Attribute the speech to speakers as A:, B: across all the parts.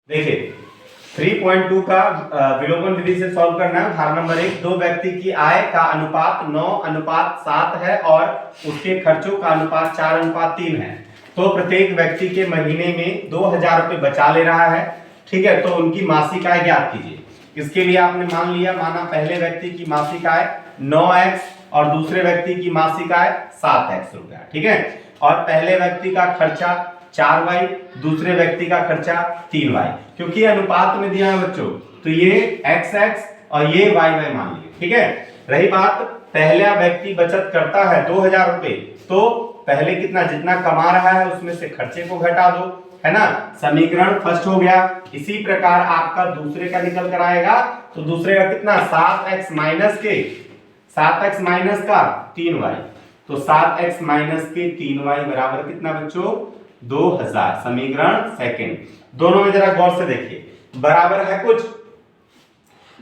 A: देखिए 3.2 का विलोपन विधि से सॉल्व करना है। उदाहरण नंबर 1, दो व्यक्ति की आय का अनुपात 9:7 है और उसके खर्चों का अनुपात 4:3 है। तो प्रत्येक व्यक्ति के महीने में 2000 रुपए बचा ले रहा है, ठीक है। तो उनकी मासिक आय ज्ञात कीजिए। इसके लिए आपने माना पहले व्यक्ति की मासिक आय 9x और दूसरे व्यक्ति की मासिक आय 7x रुपया, ठीक है। और पहले व्यक्ति का खर्चा 4y, दूसरे व्यक्ति का खर्चा 3y, क्योंकि अनुपात में दिया है बच्चों, तो ये xx और ये yy मान लिए, ठीक है। रही बात, पहला व्यक्ति बचत करता है 2000 रुपए, तो पहले कितना जितना कमा रहा है उसमें से खर्चे को घटा दो, है ना। समीकरण फर्स्ट हो गया। इसी प्रकार आपका दूसरे का निकल कर आएगा, तो दूसरे का कितना 7x माइनस का 3y, तो 7x माइनस के 3y बराबर कितना बच्चों 2000। समीकरण सेकंड। दोनों में जरा गौर से देखिए, बराबर है कुछ।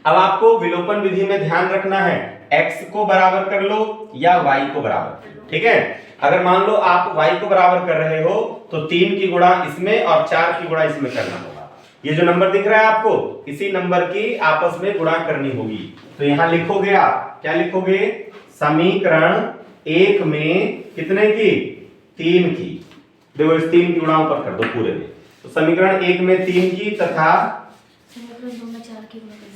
A: अब आपको विलोपन विधि में ध्यान रखना है, x को बराबर कर लो या y को बराबर कर लो, ठीक है। अगर मान लो आप y को बराबर कर रहे हो तो 3 की गुणा इसमें और 4 की गुणा इसमें करना होगा। ये जो नंबर दिख रहा है आपको, इसी नंबर की आपस में गुणा करनी होगी। तो यहां लिखोगे आप, क्या लिखोगे, समीकरण 1 में कितने की 3 की, देखो इस 3 की गुणा ऊपर कर दो पूरे में। तो समीकरण 1 में 3 की तथा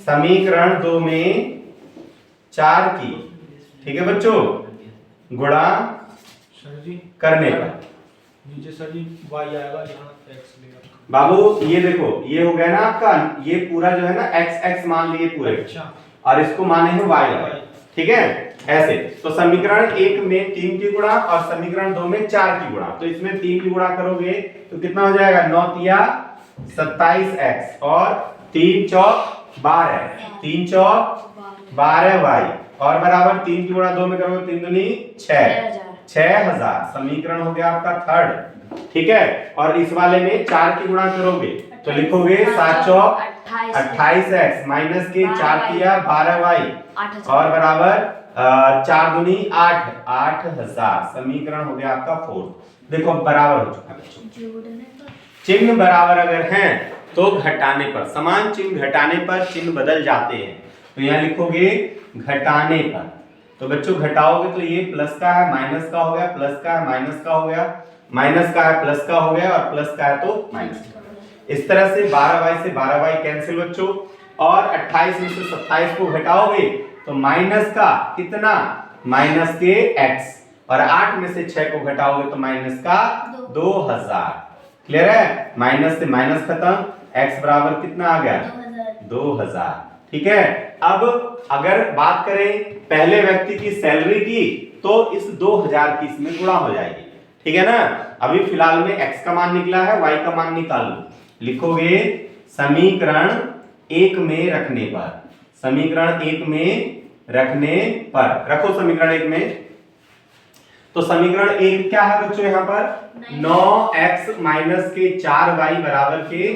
A: समीकरण 2 में 4 की, ठीक है बच्चों, गुणा करने पर
B: नीचे सर जी y आएगा, यहाँ x लेगा।
A: बाबू ये देखो, ये हो गया ना आपका, ये पूरा जो है ना x मान लिए पूरे,
B: अच्छा।
A: और इसको माने हैं y, ठीक है। ऐसे तो समीकरण 1 में 3 की गुणा और समीकरण 2 में 4 की गुणा, तो इसमें 3 की गुणा करोगे तो कितना हो जाएगा 9 तिया 27x और 3 चौक 12, 3 चौक 12y और बराबर 3 की गुणा 2 में करोगे 3 दूनी 6000। समीकरण हो गया आपका थर्ड, ठीक है। और इस वाले में 4 की गुणा करोगे तो लिखोगे 7 चौक 28x माइनस के 4 किया 12y और बराबर 4 दूनी 8, 8000। समीकरण हो गया आपका फोर्थ। देखो बराबर हो चुका बच्चों। चिन्ह बराबर अगर हैं तो घटाने पर, समान चिन्ह घटाने पर चिन्ह बदल जाते हैं। तो यहाँ लिखोगे घटाने पर, तो बच्चों घटाओगे तो ये प्लस का है माइनस का हो गया, प्लस का है माइनस का हो गया, माइनस का है प्लस का हो गया और प्लस का है तो माइनस का। इस तरह से 12y से 12y कैंसिल बच्चों, और 28 में से 27 को घटाओगे तो माइनस का कितना, माइनस के x, और 8 में से 6 को घटाओगे तो माइनस का 2000। क्लियर है, माइनस से माइनस खत्म, x बराबर कितना आ गया 2000, ठीक है। अब अगर बात करें पहले व्यक्ति की सैलरी की, तो इस 2000 की इसमें गुणा हो जाएगी, ठीक है ना। अभी फिलहाल में x का मान निकला है, y का मान निकाल लो। लिखोगे समीकरण 1 में रखने पर, समीकरण 1 में रखने पर, रखो समीकरण 1 में। तो समीकरण 1 क्या है बच्चों, यहाँ पर 9x माइनस के 4y बराबर के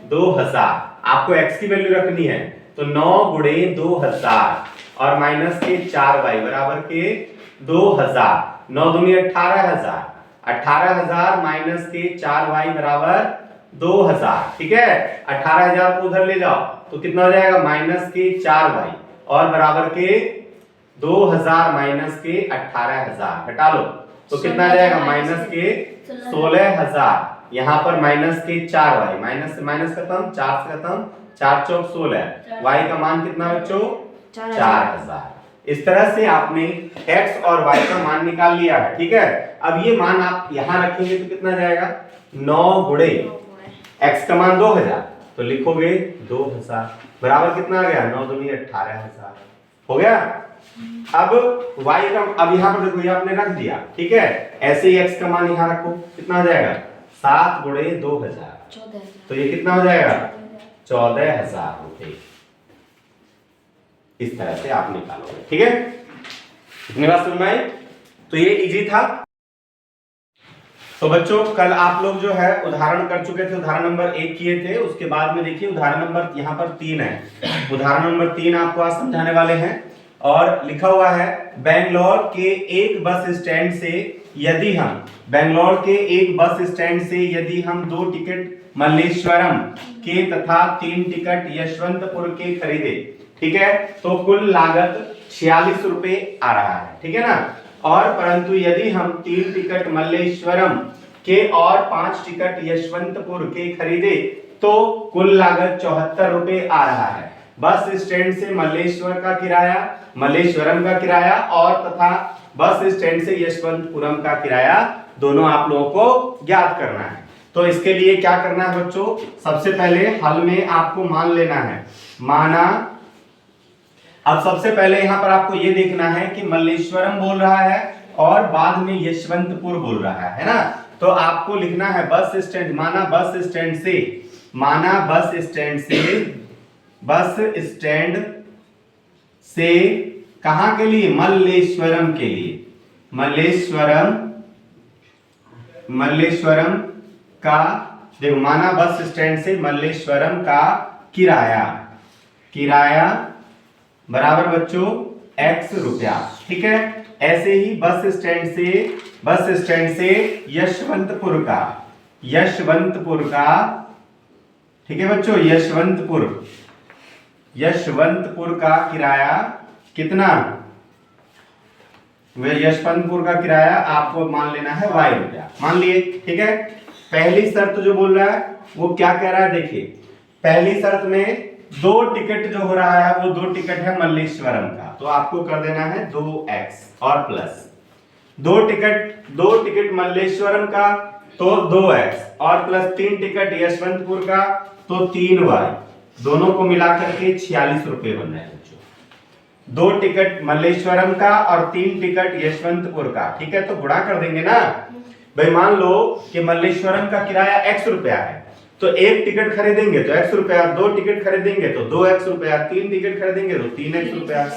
A: 2000। आपको x की वैल्यू रखनी है, तो 9 गुणे 2000 और माइनस के 4y बराबर के 2000, 9 दूनी 18000, 18000 माइनस के 4y बराबर 2000, ठीक है। 18000 को उधर ले जाओ तो कितना हो जाएगा माइनस के 4y और बराबर के 2000 माइनस के 18000 घटा लो तो कितना आ जाएगा माइनस के 16000। यहाँ पर माइनस के 4y, माइनस से माइनस खत्म, 4 से खत्म, 4 चौक 16, y का मान कितना बच्चों 4000। इस तरह से आपने x और y का मान निकाल लिया है, ठीक है। अब ये मान आप यहाँ रखेंगे तो कितना जाएगा 9 गुणे x का मान 2000, तो लिखोगे 2000 बराबर कितना आ गया 9 दूनी 18000 हो गया। अब y का, अब यहाँ पर देखो ये आपने रख दिया, ठीक है। ऐसे ही x का मान यहाँ रखो, कितना हो जाएगा 7 गुणे 2000, तो ये कितना हो जाएगा 14000 रुपए। इस तरह से आप निकालोगे, ठीक है। इतनी बात समझ में आई? तो ये इजी था। तो बच्चों कल आप लोग जो है उदाहरण कर चुके थे, उदाहरण नंबर 1 किए थे, उसके बाद में देखिए उदाहरण नंबर यहाँ पर 3 है। उदाहरण नंबर 3 आपको आज समझाने वाले हैं, और लिखा हुआ है बेंगलोर के एक बस स्टैंड से यदि हम 2 टिकट मल्लेश्वरम के तथा 3 टिकट यशवंतपुर के खरीदे, ठीक है, तो कुल लागत 46 रुपए आ रहा है, ठीक है ना। और परंतु यदि हम 3 टिकट मल्लेश्वरम के और 5 टिकट यशवंतपुर के खरीदे तो कुल लागत 74 रुपए आ रहा है। बस स्टैंड से मल्लेश्वर का किराया, मल्लेश्वरम का किराया और तथा बस स्टैंड से यशवंतपुरम का किराया दोनों आप लोगों को ज्ञात करना है। तो इसके लिए क्या करना है बच्चों, सबसे पहले हल में आपको मान लेना है, माना। अब सबसे पहले यहां पर आपको यह देखना है कि मल्लेश्वरम बोल रहा है और बाद में यशवंतपुर बोल रहा है ना। तो आपको लिखना है बस स्टैंड, माना बस स्टैंड से, माना बस स्टैंड से, बस स्टैंड से कहां के लिए, मल्लेश्वरम के लिए, मल्लेश्वरम, मल्लेश्वरम का देखो, माना बस स्टैंड से मल्लेश्वरम का किराया, किराया बराबर बच्चों x रुपया, ठीक है। ऐसे ही बस स्टैंड से, बस स्टैंड से यशवंतपुर का, यशवंतपुर का, ठीक है बच्चों, यशवंतपुर, यशवंतपुर का किराया कितना, यशवंतपुर का किराया आपको मान लेना है y रुपया, मान लिए, ठीक है। पहली शर्त जो बोल रहा है वो क्या कह रहा है, देखिए पहली शर्त में 2 टिकट जो हो रहा है वो 2 टिकट है मल्लेश्वरम का, तो आपको कर देना है 2x और प्लस 2 टिकट मल्लेश्वरम का तो 2x और प्लस 3 टिकट यशवंतपुर का तो 3y, दोनों को मिलाकर के 46 रुपए बन रहे हैं बच्चों। 2 टिकट मल्लेश्वरम का और 3 टिकट यशवंतपुर का, ठीक है, तो गुणा कर देंगे ना भाई। मान लो कि मल्लेश्वरम का किराया x रुपया है तो 1 टिकट खरीदेंगे तो x रुपया, 2 टिकट खरीदेंगे तो 2x रुपया, 3 टिकट खरीदेंगे तो 3x रुपया,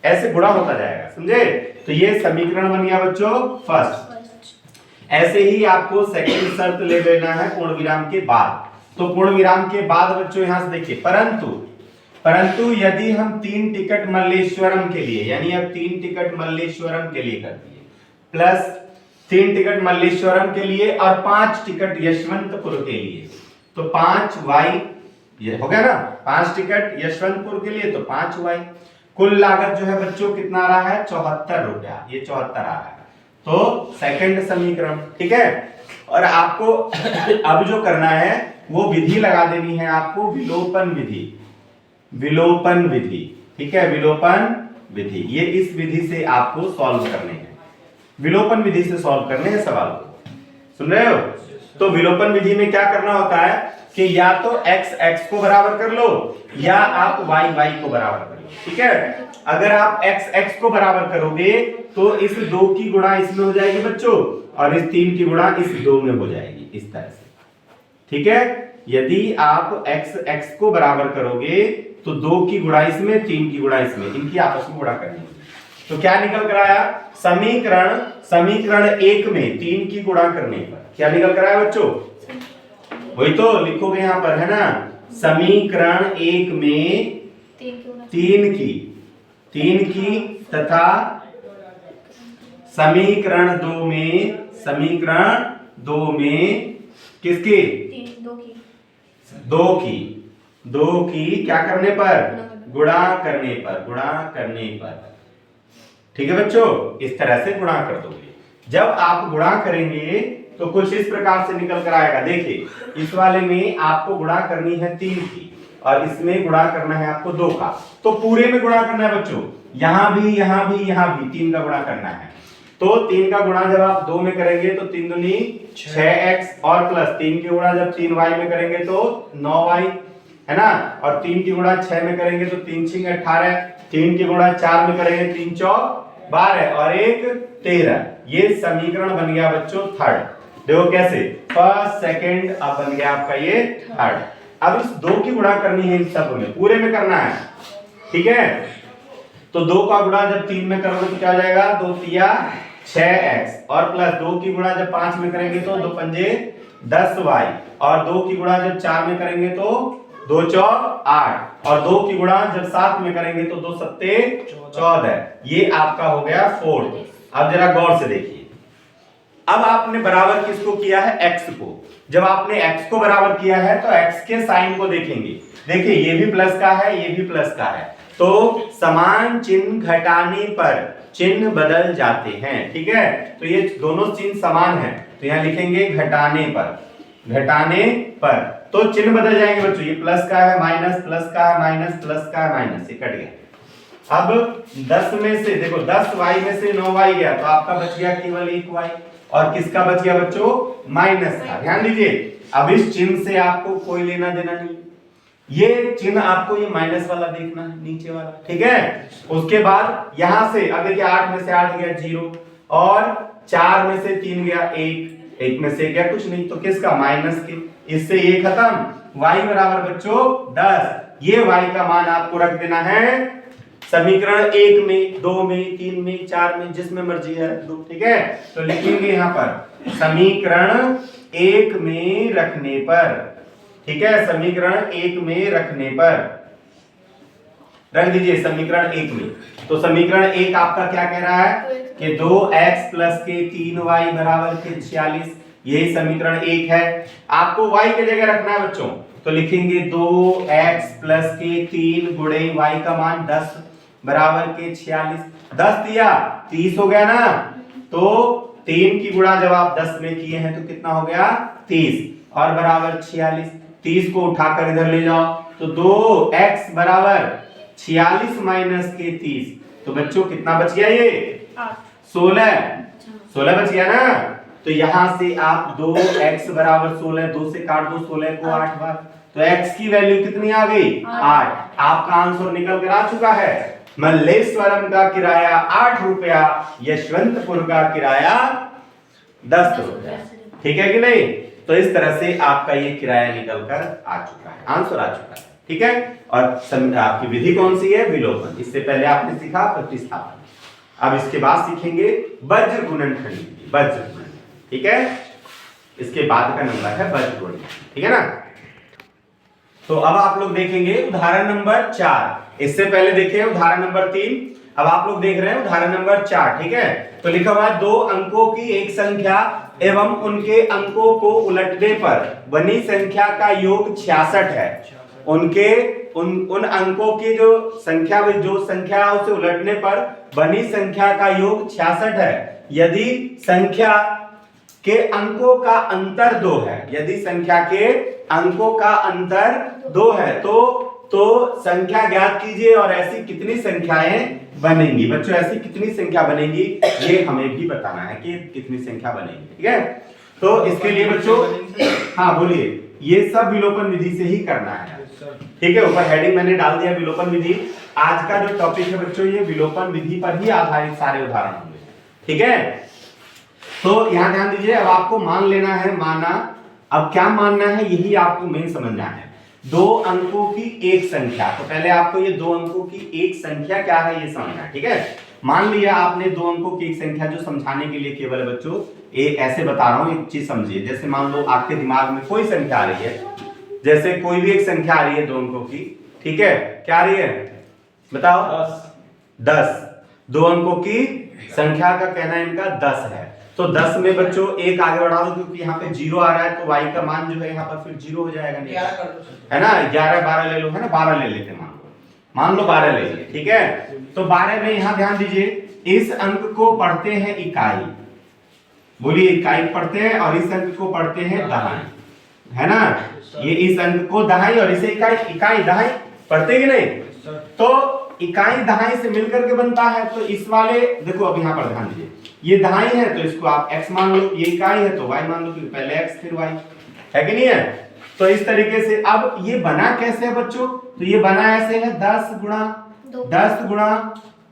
A: ऐसे गुणा होता जाएगा, समझे। तो ये समीकरण बन गया बच्चों फर्स्ट। ऐसे ही आपको सेकंड शर्त ले लेना है पूर्ण विराम के बाद। तो पूर्ण विराम के बाद बच्चों यहां से देखिए, परंतु यदि हम 3 टिकट मल्लेश्वरम के लिए, यानी अब 3 टिकट मल्लेश्वरम के लिए कर दिए, प्लस 3 टिकट मल्लेश्वरम के लिए और 5 टिकट यशवंतपुर के लिए, तो 5y, ये हो गया ना, 5 टिकट यशवंतपुर के लिए तो 5y, कुल लागत जो है बच्चों कितना आ रहा है, 74 रुपया, ये 74 आ रहा है। तो सेकंड समीकरण, ठीक है। और आपको अब जो करना है वो विधि लगा देनी है आपको, विलोपन विधि, विलोपन विधि, ठीक है, विलोपन विधि। ये इस विधि से आपको सॉल्व करने हैं, विलोपन विधि से सॉल्व करने हैं सवाल को, सुन रहे हो। तो विलोपन विधि में क्या करना होता है कि या तो x x को बराबर कर लो या आप y y को बराबर कर लो, ठीक है। अगर आप x x को बराबर करोगे तो इस 2 की गुणा इसमें हो जाएगी बच्चों और इस 3 की गुणा इस 2 में हो जाएगी, इस तरह से, ठीक है। यदि आप x x को बराबर करोगे तो 2 की गुणा इसमें, 3 की गुणा इसमें, इनकी आपस में गुणा करनी है। तो क्या निकल कर आया, समीकरण 1 में 3 की गुणा करने पर क्या निकल कर आया बच्चों, वही तो लिखोगे यहां पर, है ना। समीकरण 1 में 3 की तथा समीकरण 2 में किसकी, 2 की क्या करने पर, गुणा करने पर, ठीक है बच्चों। इस तरह से गुणा कर दोगे। जब आप गुणा करेंगे तो कुछ इस प्रकार से निकल कर आएगा, देखिए इस वाले में आपको गुणा करनी है 3 की और इसमें गुणा करना है आपको 2 का, तो पूरे में गुणा करना है बच्चों, यहां भी 3 का गुणा करना है। तो 3 का गुणा जब आप 2 में करेंगे तो 3 दूनी 6x और प्लस 3 की गुणा जब 3y में करेंगे तो 9y, है ना। और 3 की गुणा 6 में करेंगे तो 3 6 18, 3 की गुणा 4 में करेंगे 3 4 12 और 1 13। ये समीकरण बन गया बच्चों थर्ड। देखो कैसे, फर्स्ट सेकंड, अब बन गया आपका ये थर्ड। अब इस 2 की गुणा करनी है, इस सब में पूरे में करना है, ठीक है। तो 2 का गुणा जब 3 में करोगे तो क्या हो जाएगा, 2 3 6x और प्लस 2 की गुणा जब 5 में करेंगे तो 2 5 10y और 2 की गुणा जब 4 में करेंगे तो 2 4 8 और 2 की गुणा जब 7 में करेंगे तो 2 7 14। ये आपका हो गया 4। अब जरा गौर से देखिए, अब आपने बराबर किसको किया है, x को। जब आपने x को बराबर किया है तो x के साइन को देखेंगे। देखिए ये भी प्लस का है, ये भी प्लस का है, तो समान चिन्ह घटाने पर चिन्ह बदल जाते हैं। ठीक है, तो ये दोनों चिन्ह समान है, तो यहां लिखेंगे घटाने पर, घटाने पर तो चिन्ह बदल जाएंगे बच्चों। ये प्लस का है माइनस, प्लस का है माइनस, प्लस का है माइनस, ये कट गया। अब 10 में से देखो 10y में से 9y गया, तो आपका बच गया केवल 1y। और किसका बच गया बच्चों, माइनस का। ध्यान दीजिए, अब इस चिन्ह से आपको कोई लेना देना नहीं, ये चिन्ह आपको ये माइनस वाला देखना है, नीचे वाला। ठीक है, उसके बाद यहां से अब देखिए 8 में से 8 गया 0, और 4 में से 3 गया 1, 1 में से गया कुछ नहीं, तो किसका, माइनस के। इससे ये खत्म। y बराबर बच्चों 10, ये y का मान आपको रख देना है समीकरण 1 में, 2 में, 3 में, 4 में, जिसमें मर्जी है रख दो। ठीक है, तो लिखेंगे यहां पर समीकरण 1 में रखने पर। ठीक है, समीकरण 1 में रखने पर रख दीजिए समीकरण 1 में। तो समीकरण 1 आपका क्या कह रहा है कि 2x प्लस के 3y बराबर के 46, यही समीकरण 1 है। आपको y की जगह रखना है बच्चों, तो लिखेंगे 2x प्लस के 3 गुणे y का मान 10 बराबर के 46। 10 दिया 30 हो गया ना, तो 3 की गुणा जब आप 10 में किए हैं तो कितना हो गया 30, और बराबर 46। 30 को उठाकर इधर ले जाओ, तो 2x बराबर 46 माइनस के 30, तो बच्चों कितना बच गया, ये 16 बच गया ना। तो यहां से आप 2x बराबर 16, 2 से काट दो 16 को 8 बार, तो x की वैल्यू कितनी आ गई 8। आपका आंसर निकल कर आ चुका है। मल्लेश्वरम का किराया 8 रुपया, यशवंतपुर का किराया 10 रुपया। ठीक है कि नहीं, तो इस तरह से आपका ये किराया निकल कर आ चुका है, आंसर आ चुका है। ठीक है, और आपकी विधि कौन सी है, विलोपन। इससे पहले आपने सीखा प्रतिस्थापन, अब इसके बाद सीखेंगे वज्र गुणनखंड, वज्र गुणन। ठीक है, इसके बाद का नंबर है वज्र गुणन। ठीक है ना, तो अब आप लोग देखेंगे उदाहरण नंबर 4। इससे पहले देखे उदाहरण नंबर 3, अब आप लोग देख रहे हैं उदाहरण नंबर 4। ठीक है, तो लिखा हुआ है 2 अंकों की एक संख्या एवं उनके अंकों को उलटने पर बनी संख्या का योग 66 है। उनके उन अंकों की जो संख्या उसे उलटने पर बनी संख्या का योग 66 है। यदि संख्या के अंकों का अंतर 2 है, यदि संख्या के अंकों का अंतर 2 है, तो संख्या ज्ञात कीजिए और ऐसी कितनी संख्याएं बनेंगी। बच्चों ऐसी कितनी संख्या बनेगी ये हमें भी बताना है कि कितनी संख्या बनेगी। ठीक है, तो इसके लिए बच्चों, हाँ बोलिए, ये सब विलोपन विधि से ही करना है। ठीक है, ऊपर हेडिंग मैंने डाल दिया विलोपन विधि। आज का जो टॉपिक है बच्चों, ये विलोपन विधि पर ही आधारित सारे उदाहरण होंगे। ठीक है, तो यहां ध्यान दीजिए, अब आपको मान लेना है, माना। अब क्या मानना है, यही आपको मेन समझना है। 2 अंकों की एक संख्या, तो पहले आपको ये 2 अंकों की एक संख्या क्या है ये समझना है। ठीक है, मान लिया आपने 2 अंकों की एक संख्या, जो समझाने के लिए केवल बच्चों ये ऐसे बता रहा हूं, एक चीज समझिए। जैसे मान लो आपके दिमाग में कोई संख्या आ रही है, जैसे कोई भी एक संख्या आ रही है 2 अंकों की। ठीक है, क्या आ रही है बताओ, 10। 2 अंकों की संख्या का कहना इनका 10 है, तो 10 में बच्चों एक आगे बढ़ा दो, क्योंकि यहाँ पे 0 आ रहा है, तो y का मान जो है यहाँ पर फिर 0 हो जाएगा, नहीं है ना। 11 12 ले लो, है ना, 12 ले लेते, मान लो 12 ले लिए। ठीक है, तो 12 में यहाँ ध्यान दीजिए, इस अंक को पढ़ते हैं इकाई, बोलिए इकाई पढ़ते हैं, और इस अंक को पढ़ते हैं दहाई, है ना। ये इस अंक को दहाई और इसे इकाई दहाई पढ़ते कि नहीं, तो इकाई दहाई से मिलकर के बनता है। तो इस वाले देखो, अब यहाँ पर ध्यान दीजिए, ये दहाई है तो इसको आप x मान लो, ये इकाई है तो y मान लो, क्योंकि पहले x फिर y है कि नहीं है। तो इस तरीके से अब ये बना कैसे है बच्चों, तो ये बना ऐसे है 10 गुणा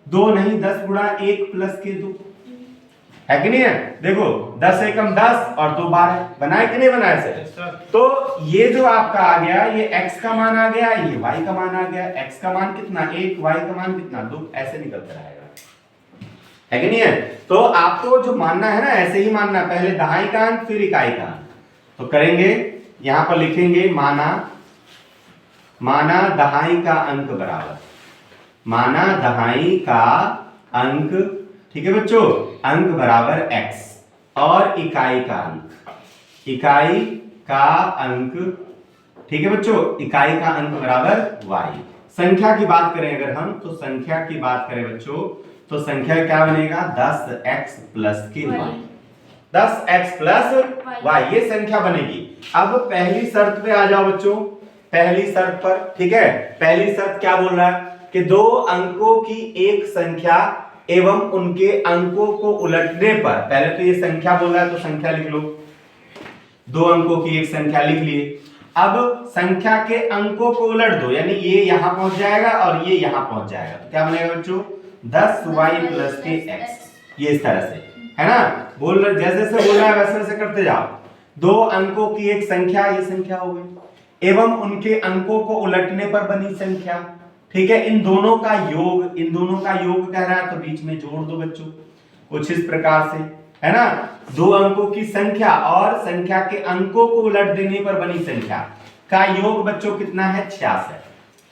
A: 2 नहीं, 10 गुणा 1 प्लस के 2, है कि नहीं है। देखो 10 एकम 10 और 2 12, बनाए कि नहीं बनाए ऐसे। तो ये जो आपका आ गया, ये x का मान आ गया, ये y का मान आ गया। x का मान कितना 1, y का मान कितना 2, ऐसे निकल कर आएगा, है कि नहीं है। तो आपको जो मानना है ना, ऐसे ही मानना, पहले दहाई का अंक फिर इकाई का अंक। तो करेंगे, यहां पर लिखेंगे माना दहाई का अंक बराबर, माना दहाई का अंक, ठीक है बच्चों, अंक बराबर x। और इकाई का अंक, इकाई का अंक, ठीक है बच्चों, इकाई का अंक बराबर y। संख्या की बात करें अगर हम, तो संख्या की बात करें बच्चों, तो संख्या क्या बनेगा 10x प्लस के y, 10x प्लस y, ये संख्या बनेगी। अब पहली शर्त पे आ जाओ बच्चों, पहली शर्त पर, ठीक है। पहली शर्त क्या बोल रहा है कि दो अंकों की एक संख्या एवं उनके अंकों को उलटने पर, पहले तो ये संख्या बोल रहा है तो संख्या लिख लो, दो अंकों की एक संख्या लिख लिए। अब संख्या के अंकों को उलट दो, यानी ये यहां पहुंच जाएगा और ये यहां पहुंच जाएगा, तो क्या बनेगा बच्चों 10y प्लस के x, ये इस तरह से है ना। बोल रहे जैसे जैसे बोल रहा है वैसे वैसे करते जाओ। दो अंकों की एक संख्या, ये संख्या हो गई, एवं उनके अंकों को उलटने पर बनी संख्या, ठीक है। इन दोनों का योग, इन दोनों का योग कह रहा है तो बीच में जोड़ दो बच्चों, कुछ इस प्रकार से, है ना। दो अंकों की संख्या और संख्या के अंकों को उलट देने पर बनी संख्या का योग बच्चों कितना है 66।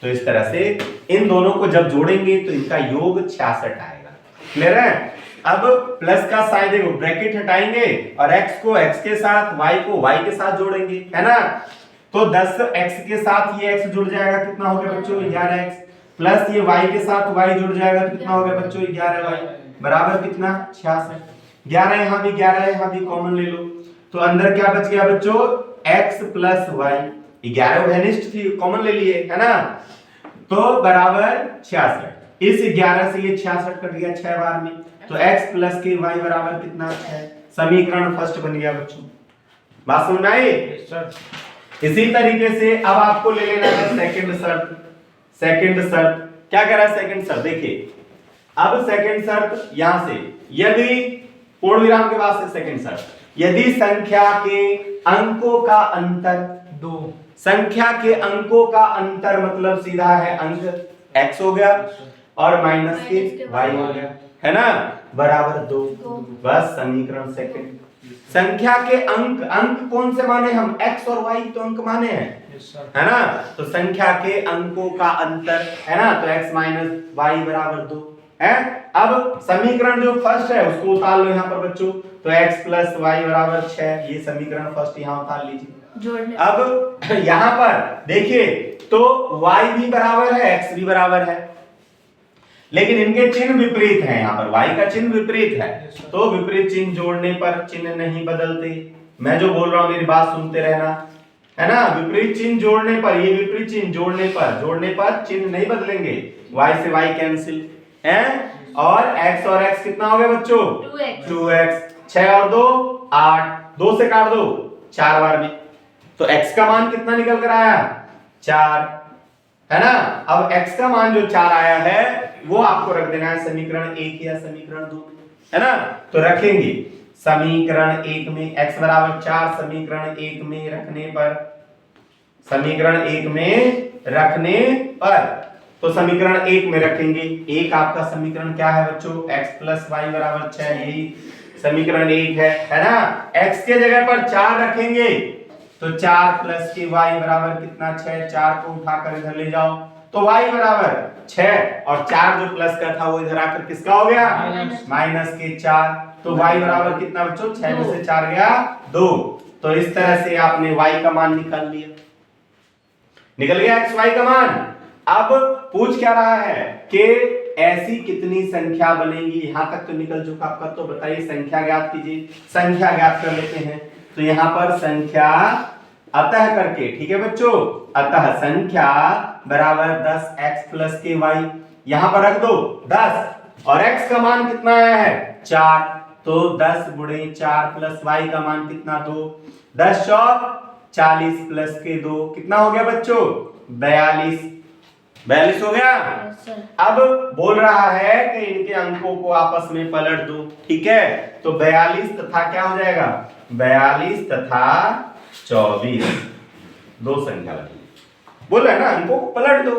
A: तो इस तरह से इन दोनों को जब जोड़ेंगे तो इनका योग 66 आएगा। क्लियर है। अब प्लस का साइन देखो, ब्रैकेट हटाएंगे और x को x के साथ, y को y के साथ जोड़ेंगे, है ना। तो 10x के साथ ये x जुड़ जाएगा, कितना हो गया बच्चों 11x, प्लस ये y के साथ y जुड़ जाएगा तो कितना हो गया बच्चों 11y, बराबर कितना 66। 11 यहाँ भी 11 यहाँ भी कॉमन ले लो, तो अंदर क्या बच गया बच्चों x प्लस y, 11 वेनिस्ट थी कॉमन ले लिए, है ना, तो बराबर 66। इस 11 से ये 66 कट गया 6 बार में, तो x प्लस के y बराबर कितना 6। समीकरण फर्स्ट बन गया बच्चों, बात समझ में आई। इसी तरीके से अब आपको ले लेना है सेकंड शर्त। सेकंड शर्त क्या कह रहा है सेकंड शर्त, देखिए अब सेकंड शर्त यहां से, यदि पूर्ण विराम के बाद से सेकंड शर्त, यदि संख्या के अंकों का अंतर,
B: दो
A: संख्या के अंकों का अंतर मतलब सीधा है अंक x हो गया और माइनस के y हो गया, है ना, बराबर 2। बस समीकरण सेकंड। संख्या के अंक, अंक कौन से माने हम, x और y तो अंक माने हैं, है ना, तो संख्या के अंकों का अंतर, है ना, तो x माइनस y बराबर 2 है। अब समीकरण जो फर्स्ट है उसको उतार लो यहाँ पर बच्चों, तो x प्लस y बराबर 6, ये समीकरण फर्स्ट यहाँ उतार लीजिए। अब यहाँ पर देखिए तो y भी बराबर है x भी बराबर है, लेकिन इनके चिन्ह विपरीत हैं, यहाँ पर y का चिन्ह विपरीत है, तो विपरीत चिन्ह जोड़ने पर चिन्ह नहीं बदलते। मैं जो बोल रहा हूँ मेरी बात सुनते रहना, है ना। विपरीत चिन्ह जोड़ने पर, ये विपरीत चिन्ह जोड़ने पर चिन्ह नहीं बदलेंगे, y से y कैंसिल है, और x और x कितना हो गया बच्चों 2x, 6 और 2 8, 2 से काट दो 4 बार में, तो x का मान कितना निकल कर आया 4, है ना। अब x का मान जो 4 आया है वो आपको रख देना है समीकरण 1 या समीकरण 2 में, है ना। तो रखेंगे समीकरण 1 में x बराबर 4, समीकरण 1 में रखने पर, समीकरण 1 में रखने पर, तो समीकरण 1 में रखेंगे, एक आपका समीकरण क्या है बच्चों x प्लस y बराबर 6, यही समीकरण 1 है ना। x के जगह पर 4 रखेंगे तो 4 प्लस के y बराबर कितना 6, 4 को उठाकर इधर ले जाओ तो y बराबर 6 और 4 जो प्लस का था वो इधर आकर किसका हो गया माइनस के 4, तो y बराबर कितना बच्चों 6 में से 4 गया 2। तो इस तरह से आपने y का मान निकाल लिया, निकल गया x y का मान। अब पूछ क्या रहा है कि ऐसी कितनी संख्या बनेगी, यहां तक तो निकल चुका आपका, तो बताइए संख्या ज्ञात कीजिए। संख्या ज्ञात कर लेते हैं, तो यहां पर संख्या अतः करके, ठीक है बच्चों, अतः संख्या बराबर 10x प्लस के y, यहां पर रख दो 10 और x का मान कितना आया है 4, तो 10 गुणे 4 प्लस y का मान कितना 2, 10 चौक 40 प्लस के 2 कितना हो गया बच्चों 42 हो गया। अब बोल रहा है कि इनके अंकों को आपस में पलट दो, ठीक है, तो 42 तथा क्या हो जाएगा 42 तथा 24, दो संख्या लगी, बोल रहा है ना, अंकों को पलट दो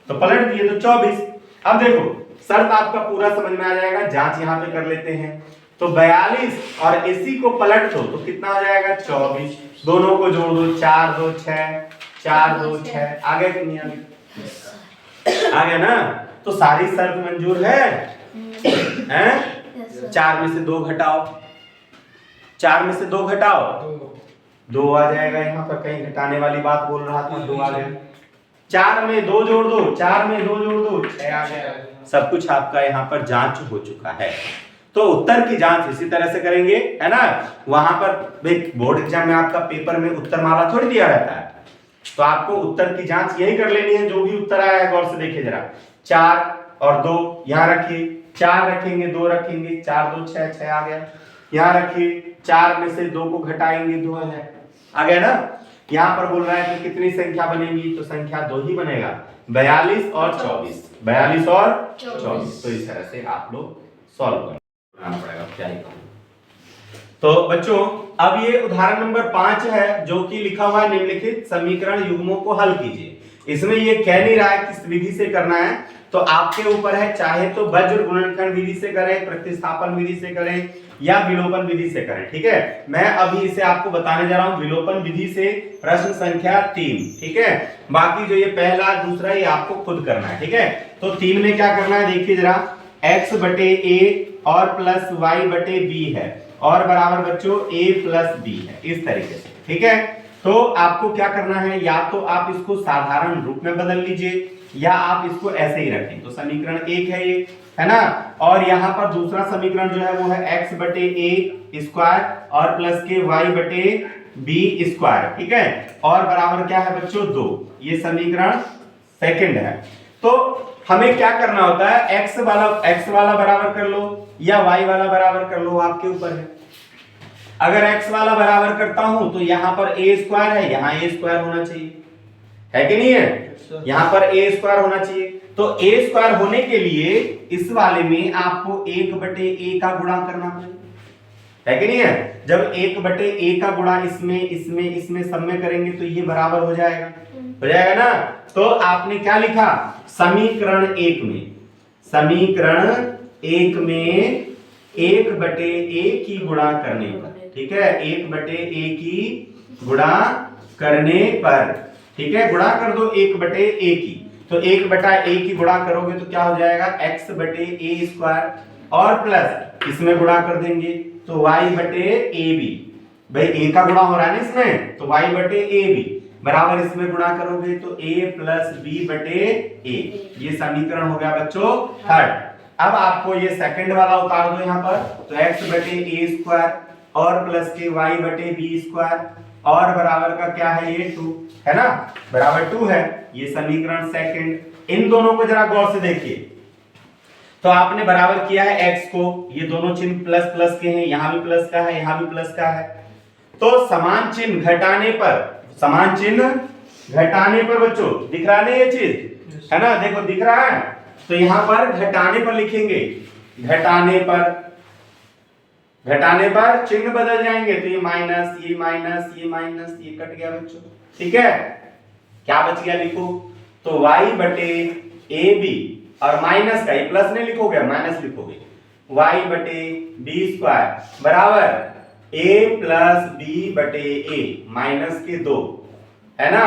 A: तो पलट दिए तो 24। अब देखो शर्त आपका पूरा समझ में आ जाएगा, जांच यहां पे कर लेते हैं, तो 42 और इसी को पलट दो तो कितना हो जाएगा 24, दोनों को जोड़ दो 4 2 6, 4 2 6, आ गया कि नहीं आ गया ना। तो सारी शर्त मंजूर है, हैं? 4 में से 2 घटाओ 4 में से 2 घटाओ,
B: 2
A: 2 आ जाएगा। यहाँ पर कहीं घटाने वाली बात बोल रहा था, 2 आ गया। 4 में 2 जोड़ दो, 4 में 2 जोड़ दो, 6 आ गया। सब कुछ आपका यहाँ पर जांच हो चुका है। तो उत्तर की जांच इसी तरह से करेंगे, है ना। वहां पर बोर्ड एग्जाम में आपका पेपर में उत्तर माला थोड़ी दिया रहता है, तो आपको उत्तर की जांच यही कर लेनी है। जो भी उत्तर आया है गौर से देखिए जरा, 4 और 2 यहाँ रखिए, 4 रखेंगे 2 रखेंगे, 4 2 6, 6 आ गया। यहाँ रखिए, 4 में से 2 को घटाएंगे, 2 आ जाएगा, आ गया ना। यहाँ पर बोल रहा है कि कितनी संख्या बनेगी, तो संख्या 2 ही बनेगा, 42 और 24, 42 और 24। तो इस तरह से आप लोग सॉल्व करना पड़ेगा, क्या ही कहूं। तो बच्चों अब ये उदाहरण नंबर 5 है, जो कि लिखा हुआ है निम्नलिखित समीकरण युग्मों को हल कीजिए। इसमें ये कह नहीं रहा है किस विधि से करना है, तो आपके ऊपर है, चाहे तो वज्र गुणनखंड विधि से करें, प्रतिस्थापन विधि से करें, या विलोपन विधि से करें। ठीक है, मैं अभी इसे आपको बताने जा रहा हूं विलोपन विधि से, प्रश्न संख्या 3। ठीक है, बाकी जो ये पहला दूसरा ये आपको खुद करना है। ठीक है, तो 3 में क्या करना है देखिए जरा, x बटे a और प्लस y बटे b है, और बराबर बच्चों a प्लस b है, इस तरीके से। ठीक है, तो आपको क्या करना है, या तो आप इसको साधारण रूप में बदल लीजिए, या आप इसको ऐसे ही रखें। तो समीकरण 1 है ये, है ना। और यहाँ पर दूसरा समीकरण जो है वो है x बटे a स्क्वायर और प्लस के y बटे b स्क्वायर। ठीक है, और बराबर क्या है बच्चों 2, ये समीकरण सेकंड है। तो हमें क्या करना होता है, x वाला बराबर कर लो या y वाला बराबर कर लो, आपके ऊपर है। अगर x वाला बराबर करता हूं तो यहाँ पर a स्क्वायर है, यहाँ a स्क्वायर होना चाहिए, है कि नहीं है, यहाँ पर a स्क्वायर होना चाहिए। तो a स्क्वायर होने के लिए इस वाले में आपको 1 बटे a का गुणा करना पड़ेगा, है कि नहीं है। जब 1 बटे a का गुणा इसमें सब में करेंगे तो ये बराबर हो जाएगा ना। तो आपने क्या लिखा, समीकरण 1 में 1 बटे a की गुणा करने पर, ठीक है, 1 बटे a की गुणा करने पर, ठीक है, गुणा कर दो 1 बटे a की। तो 1 बटा a की गुणा करोगे तो क्या हो जाएगा, x बटे a स्क्वायर, और प्लस इसमें गुणा कर देंगे तो y बटे ab, भाई a का गुणा हो रहा है ना इसमें, तो y बटे ab बराबर इसमें गुणा करोगे तो a प्लस b बटे a। ये समीकरण हो गया बच्चों थर्ड। अब आपको ये सेकंड वाला उतार दो यहाँ पर, तो x बटे a स्क्वायर और प्लस के y बटे b स्क्वायर, और बराबर का क्या है ये 2, है ना, बराबर 2 है। ये समीकरण सेकंड। इन दोनों को जरा गौर से देखिए, तो आपने बराबर किया है x को, ये दोनों चिन्ह प्लस प्लस के हैं, यहां भी प्लस का है, यहां भी प्लस का है। तो समान चिन्ह घटाने पर बच्चों दिख रहा है ये चीज, है ना, देखो दिख रहा है। तो यहां पर घटाने पर लिखेंगे, घटाने पर चिन्ह बदल जाएंगे, तो ये माइनस, ये माइनस, ये माइनस, ये कट गया बच्चों। ठीक है, क्या बच गया लिखो, तो y बटे ए बी, और माइनस का, ये प्लस नहीं लिखोगे माइनस लिखोगे, y बटे बी स्क्वायर बराबर a प्लस बी बटे a माइनस के 2, है ना,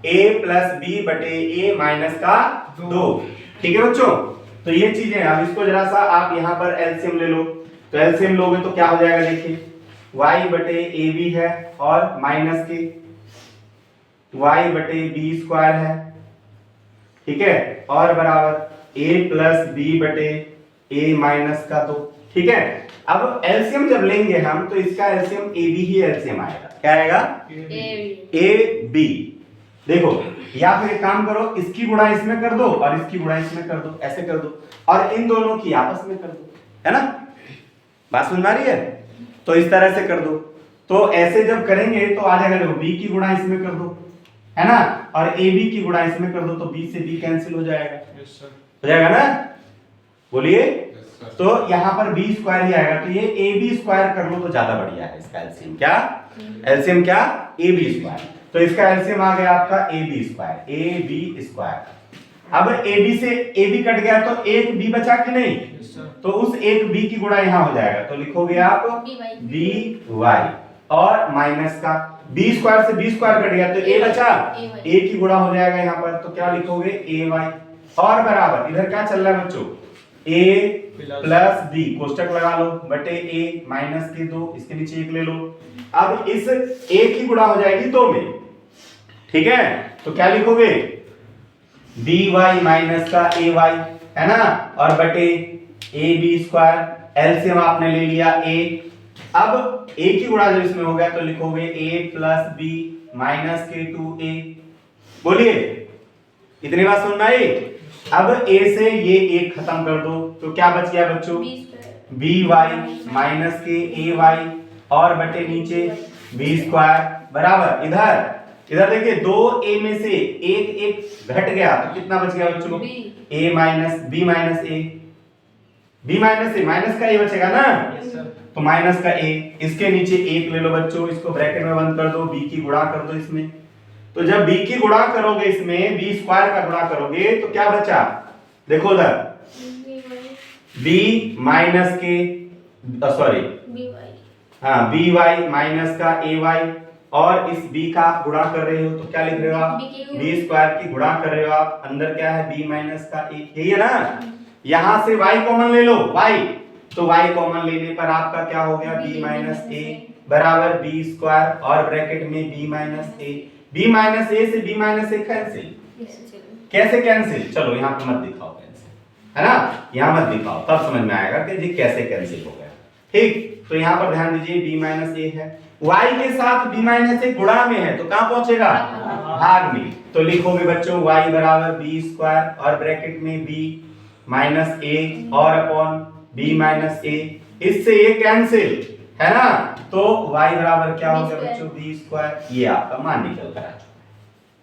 A: a प्लस बी बटे a माइनस का 2। ठीक है बच्चों, तो ये चीजें, अब इसको जरा सा आप यहाँ पर एलसीएम ले लो, तो एलसीएम लोगे तो क्या हो जाएगा देखिए, y बटे ए बी है और माइनस के y बटे बी स्क्वायर है, ठीक है, और बराबर a प्लस बी बटे a माइनस का 2। ठीक है, अब एलसीएम जब लेंगे हम तो इसका एलसीएम ए बी ही एलसीएम आएगा, क्या आएगा, ए बी। देखो, या फिर एक काम करो, इसकी गुणा इसमें कर दो और इसकी गुणा इसमें कर दो, ऐसे कर दो, और इन दोनों की आपस में कर दो, है ना, बात समझ में आ रही है। तो इस तरह से कर दो, तो ऐसे जब करेंगे तो आ जाएगा, देखो b की गुणा इसमें कर दो, है ना, और ab की गुणा इसमें कर दो, तो b से b कैंसिल हो जाएगा, हो जाएगा ना, बोलिए। तो यहाँ पर b स्क्वायर ही आएगा, तो ये ab स्क्वायर कर लो तो ज्यादा बढ़िया है। इसका एलसीएम क्या, एलसीएम क्या, ab स्क्वायर। तो इसका एलसीएम आ गया आपका ab स्क्वायर। अब ab से ab कट गया तो एक b बचा कि नहीं, तो उस एक b की गुणा यहाँ हो जाएगा, तो लिखोगे आप by, और माइनस का b स्क्वायर से b स्क्वायर कट गया तो a बचा, a की गुणा हो जाएगा यहाँ पर, तो क्या लिखोगे ay, और बराबर इधर क्या चल रहा है बच्चों, a प्लस बी कोष्टक लगा लो बटे a माइनस के 2, इसके नीचे 1 ले लो। अब इस a की गुणा हो जाएगी 2 में, ठीक है, तो क्या लिखोगे by माइनस का ay है ना, और बटे ab², एलसीएम आपने ले लिया a। अब a की गुणा जब इसमें हो गया तो लिखोगे a प्लस बी माइनस के 2a। बोलिए इतनी बात समझ में आई। अब a से ये एक खत्म कर दो तो क्या बच गया बच्चों, by माइनस के ay और बटे नीचे b² बराबर इधर देखिए 2a में से एक घट गया तो कितना बच गया बच्चों, a minus b minus a, b minus a minus का a बचेगा ना, तो माइनस का a, इसके नीचे 1 ले लो बच्चों, इसको ब्रैकेट में बंद कर दो, b की गुणा कर दो इसमें। तो जब b की गुणा करोगे इसमें b² का गुणा करोगे तो क्या बचा, देखो उधर b माइनस के सॉरी हाँ by माइनस का ay और इस b का गुणा कर रहे हो तो क्या लिख रहे हो आप, b² की गुणा कर रहे हो आप, अंदर क्या है b माइनस का a, यही है ना। यहां से y कॉमन ले लो y, तो y कॉमन लेने पर आपका क्या हो गया b माइनस a बराबर b² और ब्रैकेट में b minus a, b minus a से b माइनस a कैंसिल, कैसे कैंसिल, चलो यहाँ पे मत दिखाओ कैंसिल, है ना, यहाँ मत दिखाओ तब समझ में आएगा कि ये कैसे कैंसिल हो गया। ठीक, तो यहाँ पर ध्यान दीजिए b माइनस a है, y के साथ b माइनस a गुणा में है तो कहाँ पहुंचेगा, भाग में, तो लिखोगे बच्चों y बराबर b² और ब्रैकेट में b माइनस a और अपॉन b माइनस a, इससे ये कैंसिल है ना, तो y बराबर क्या हो गया बच्चों b², ये आपका मान निकल कर आ चुका है।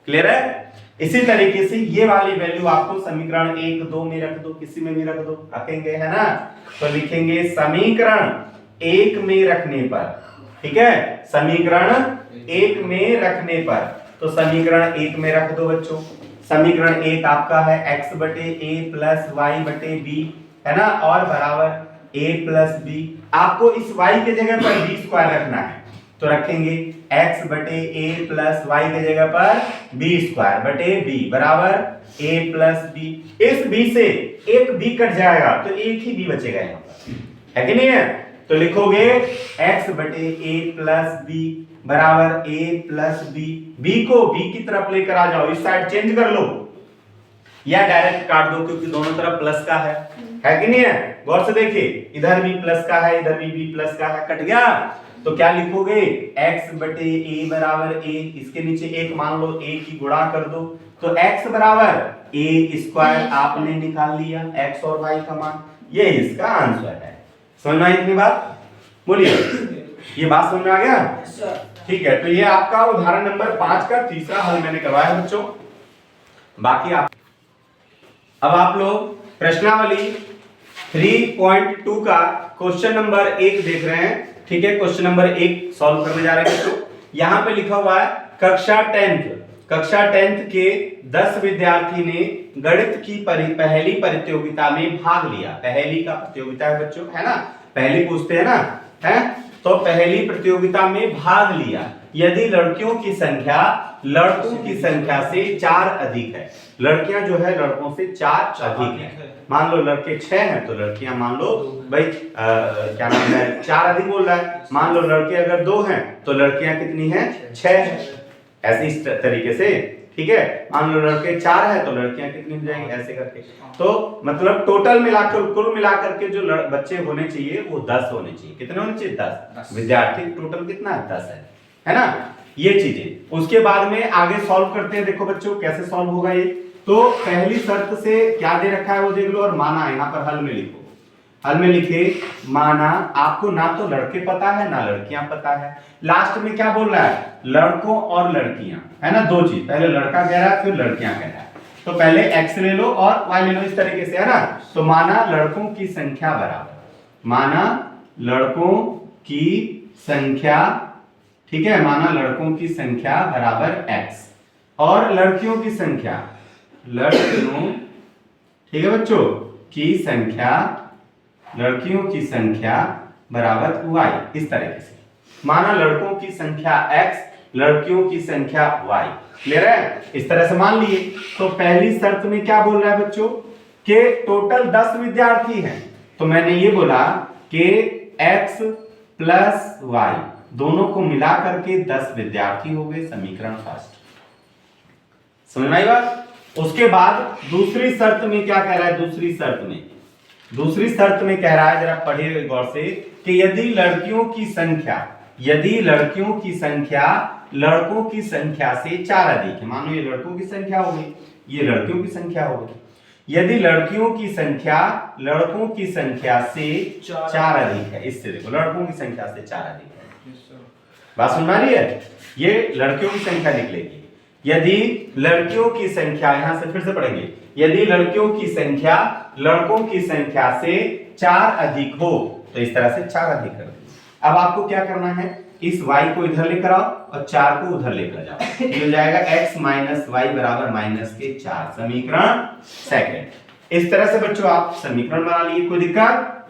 A: क्लियर है। इसी तरीके से ये वाली वैल्यू आपको समीकरण 1 2 में रख दो, किसी में भी रख दो, रखेंगे है ना, तो लिखेंगे समीकरण 1 में रखने पर, ठीक है, समीकरण 1 में रखने पर, तो समीकरण 1 में रख दो बच्चों, समीकरण 1 आपका है x बटे a प्लस y बटे b, है ना, और बराबर a प्लस b, आपको इस y के जगह पर b² रखना है तो रखेंगे x बटे a प्लस y के जगह पर b² बटे b बराबर a प्लस b, इस b से एक b कट जाएगा तो एक ही b बचेगा यहाँ पर, है कि नहीं है, तो लिखोगे x बटे a प्लस b बराबर a प्लस b, b को b की तरफ लेकर आ जाओ, इस साइड चेंज कर लो या डायरेक्ट काट दो क्योंकि दोनों तरफ प्लस का है कि नहीं है, गौर से देखिए इधर भी प्लस का है इधर भी प्लस का है, कट गया, तो क्या लिखोगे x बटे a बराबर a, इसके नीचे एक मान लो a की गुणा कर दो, तो x बराबर a² आपने निकाल लिया, x और y का मान, ये इसका आंसर है। समझ में आई इतनी बात, बोलिए ये बात समझ में आ गया, ठीक है। तो ये आपका उदाहरण नंबर 5 का तीसरा हल मैंने करवाया बच्चों, बाकी आप अब आप लोग प्रश्नावली 3.2 का क्वेश्चन नंबर 1 देख रहे हैं, ठीक है, क्वेश्चन नंबर 1 सॉल्व करने जा रहे हैं बच्चों। यहाँ पे लिखा हुआ है कक्षा 10th के 10 विद्यार्थी ने गणित की पहली प्रतियोगिता में भाग लिया, पहली का प्रतियोगिता है बच्चों, है ना, पहली पूछते हैं ना, है, तो पहली प्रतियोगिता में भाग लिया यदि लड़कियों की संख्या लड़कों की संख्या से 4 अधिक है, लड़कियां जो है लड़कों से 4 अधिक है, मान लो लड़के 6 हैं तो लड़कियां मान लो भाई क्या नाम है 4 अधिक बोल रहा है, मान लो लड़के अगर 2 हैं तो लड़कियां कितनी हैं 6 हैं, ऐसे इस तरीके से, ठीक है, मान लो लड़के 4 हैं तो लड़कियां कितनी हो जाएंगी, ऐसे करके, तो मतलब टोटल मिलाकर कुल मिलाकर के जो बच्चे होने चाहिए वो 10 होने चाहिए, कितने होने चाहिए 10 विद्यार्थी, टोटल कितना है 10 है ना, ये चीजें। उसके बाद में आगे सॉल्व करते हैं, देखो बच्चों कैसे सॉल्व होगा ये, तो पहली शर्त से क्या दे रखा है वो देख लो और माना यहाँ पर हल में लिखो, हल में लिखे माना, आपको ना तो लड़के पता है ना लड़कियां पता है, लास्ट में क्या बोल रहा है लड़कों और लड़कियां, है ना, दो चीज, पहले लड़का कह रहा है फिर लड़कियां कह रहा है, तो पहले x ले लो और y ले लो इस तरीके से, है ना, तो माना लड़कों की संख्या बराबर, माना लड़कों की संख्या, ठीक है, माना लड़कों की संख्या बराबर x और लड़कियों की संख्या, लड़कियों, ठीक है बच्चों, की संख्या, लड़कियों की संख्या बराबर y, इस तरीके से, माना लड़कों की संख्या x लड़कियों की संख्या y, क्लियर है, इस तरह से मान लिए। तो पहली शर्त में क्या बोल रहा है बच्चों कि टोटल 10 विद्यार्थी हैं, तो मैंने ये बोला कि x प्लस y दोनों को मिला करके 10 विद्यार्थी हो गए, समीकरण फर्स्ट। समझ में आई बात? उसके बाद दूसरी शर्त में क्या कह रहा है? दूसरी शर्त में कह रहा है, जरा पढ़िए गौर से, कि यदि लड़कियों की संख्या लड़कों की संख्या से 4 अधिक है, मानो ये लड़कों की संख्या हो गई, ये लड़कियों की संख्या हो गई, यदि लड़कियों की संख्या से 4 अधिक है, इससे देखो लड़कों की संख्या से 4 अधिक है, बात सुन रही है? ये लड़कियों की संख्या निकलेगी। यदि लड़कियों की संख्या, यहां से फिर से पढ़ेंगे, यदि लड़कियों की संख्या लड़कों की संख्या से 4 अधिक हो, तो इस तरह से 4 अधिक कर दो। अब आपको क्या करना है, इस y को इधर लेकर आओ और 4 को उधर लेकर जाओ, ये हो जाएगा x माइनस वाई बराबर माइनस के 4, समीकरण सेकंड। इस तरह से बच्चों आप समीकरण बना लिए, कोई दिक्कत?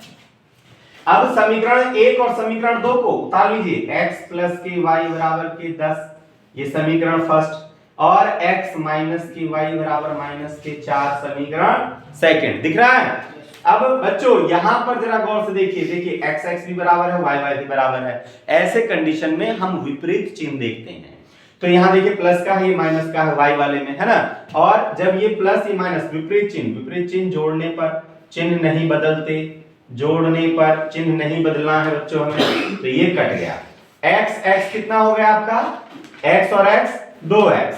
A: अब समीकरण 1 और समीकरण 2 को उतार लीजिए, x प्लस के y बराबर के 10, ये समीकरण फर्स्ट, और x माइनस के y बराबर माइनस के 4, समीकरण सेकंड। दिख रहा है? अब बच्चों यहां पर जरा गौर से देखिए x x भी बराबर है, y y भी बराबर है, ऐसे कंडीशन में हम विपरीत चिन्ह देखते हैं। तो यहां देखिए प्लस का है, ये माइनस का है y वाले में, है ना? और जब ये प्लस ये माइनस, विपरीत चिन्ह जोड़ने पर चिन्ह नहीं बदलते, जोड़ने पर चिन्ह नहीं बदलना है बच्चों हमें, तो ये कट गया। x कितना हो गया आपका? x और x 2x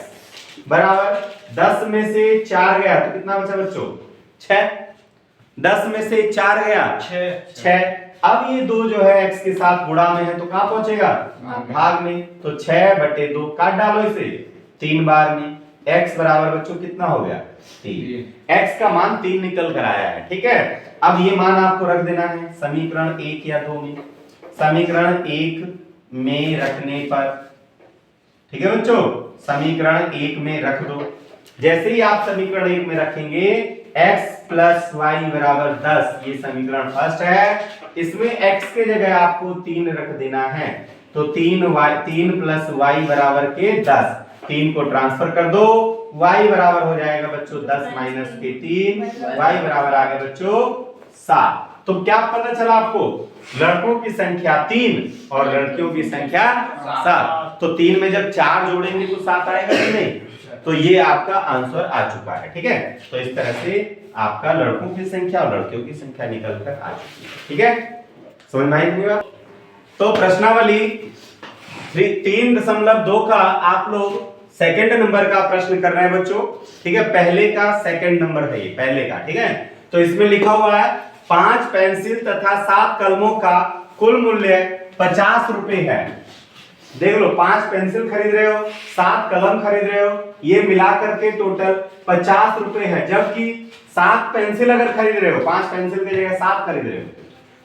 A: बराबर 10 में से 4 गया तो कितना बचा बच्चों? 6। 10 में से 4 गया 6। अब ये 2 जो है x के साथ गुणा में है तो कहां पहुंचेगा? भाग में। तो 6/2 काट डालो इसे 3 बार में, x बराबर बच्चों कितना हो गया? 3। x का मान 3 निकल कर आया है, ठीक है? अब ये मान आपको रख देना है समीकरण 1 या 2 में। समीकरण 1 में रखने पर, ठीक है बच्चों, समीकरण 1 में रख दो। जैसे ही आप समीकरण 1 में रखेंगे x प्लस वाई बराबर 10, ये समीकरण फर्स्ट है, इसमें x के जगह आपको 3 रख देना है, तो 3 प्लस वाई बराबर के 10, 3 को ट्रांसफर कर दो, y बराबर हो जाएगा बच्चों 10 माइनस के 3, y बराबर आ गया बच्चों 7। तो क्या पता चला आपको? लड़कों की संख्या 3 और लड़कियों की संख्या 7, तो 3 में जब 4 जोड़ेंगे तो 7 आएगा कि नहीं? तो ये आपका आंसर आ चुका है, ठीक है? तो इस तरह से आपका लड़कों की संख्या और लड़कियों की संख्या निकल कर आ चुकी है, ठीक है? समझ में आई बात? तो प्रश्नावली 3.2 का आप लोग सेकंड नंबर का प्रश्न कर रहे हैं बच्चों, ठीक है? पहले का सेकंड नंबर है ये, पहले का, ठीक है? तो इसमें लिखा हुआ है 5 पेंसिल तथा 7 कलमों का कुल मूल्य 50 रुपए है। देख लो, 5 पेंसिल खरीद रहे हो, 7 कलम खरीद रहे हो, ये मिलाकर के टोटल 50 रुपए है। जबकि 7 पेंसिल अगर खरीद रहे हो, 5 पेंसिल की जगह 7 खरीद रहे हो,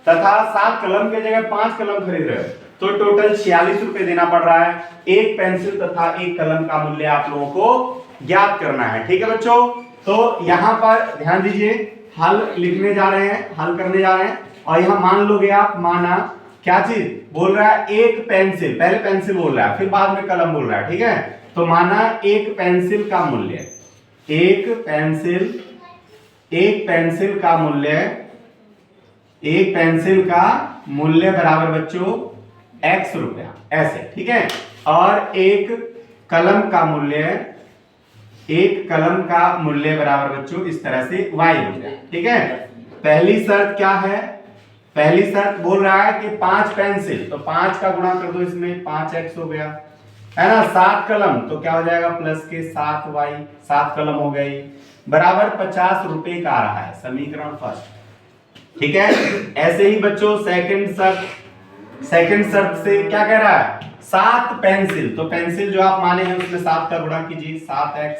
A: तथा 7 कलम की जगह 5 कलम खरीद रहे हो, तो टोटल 46 रुपए देना पड़ रहा है। एक पेंसिल तथा एक कलम का मूल्य आप लोगों को ज्ञात करना है, ठीक है बच्चों? तो यहाँ पर ध्यान दीजिए, हल लिखने जा रहे हैं, हल करने जा रहे हैं, और यहाँ मान लोगे आप, माना क्या चीज बोल रहा है? एक पेंसिल, पहले पेंसिल बोल रहा है, फिर बाद में कलम बोल रहा है, ठीक है? तो माना एक पेंसिल का मूल्य, एक पेंसिल का मूल्य बराबर बच्चों x रुपया, ऐसे, ठीक है? और एक कलम का मूल्य बराबर बच्चों इस तरह से y रुपया, ठीक है? पहली शर्त क्या है? पहली शर्त बोल रहा है कि 5 पेंसिल, तो 5 का गुणा कर दो इसमें, 5x हो गया, है ना? 7 कलम तो क्या हो जाएगा? प्लस के 7y, 7 कलम हो गई, बराबर 50 रुपए का आ रहा है, समीकरण फर्स्ट, ठीक है? ऐसे ही बच्चों सेकंड शर्त से क्या कह रहा है? 7 पेंसिल, तो पेंसिल जो आप माने हैं उसमें 7 का गुणा कीजिए, 7x,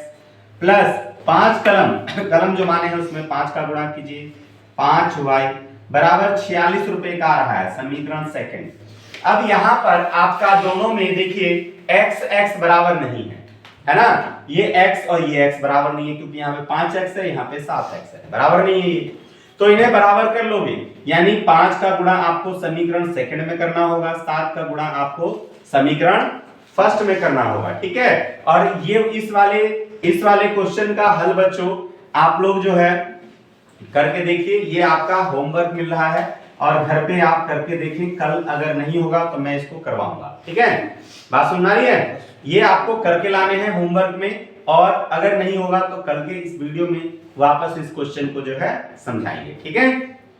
A: प्लस 5 कलम जो माने हैं उसमें 5 का गुणा कीजिए, 5y, बराबर 46 रुपए का आ रहा है, समीकरण सेकंड। अब यहां पर आपका दोनों में देखिए x बराबर नहीं है ना? ये x और ये x बराबर नहीं है, क्योंकि यहाँ पे 5x है, यहाँ पे 7x है, बराबर नहीं है ये। तो इन्हें बराबर कर लोगे, यानी 5 का गुणा आपको समीकरण सेकंड में करना होगा, 7 का गुणा आपको समीकरण फर्स्ट में करना होगा, ठीक है? और ये इस वाले क्वेश्चन का हल बच्चों आप लोग जो है करके देखिए, ये आपका होमवर्क मिल रहा है और घर पे आप करके देखें, कल अगर नहीं होगा तो मैं इसको करवाऊंगा, ठीक है। बात सुन रही है, ये आपको करके लाने हैं होमवर्क में, और अगर नहीं होगा तो कल के इस वीडियो में वापस इस क्वेश्चन को जो है समझाएंगे, ठीक है।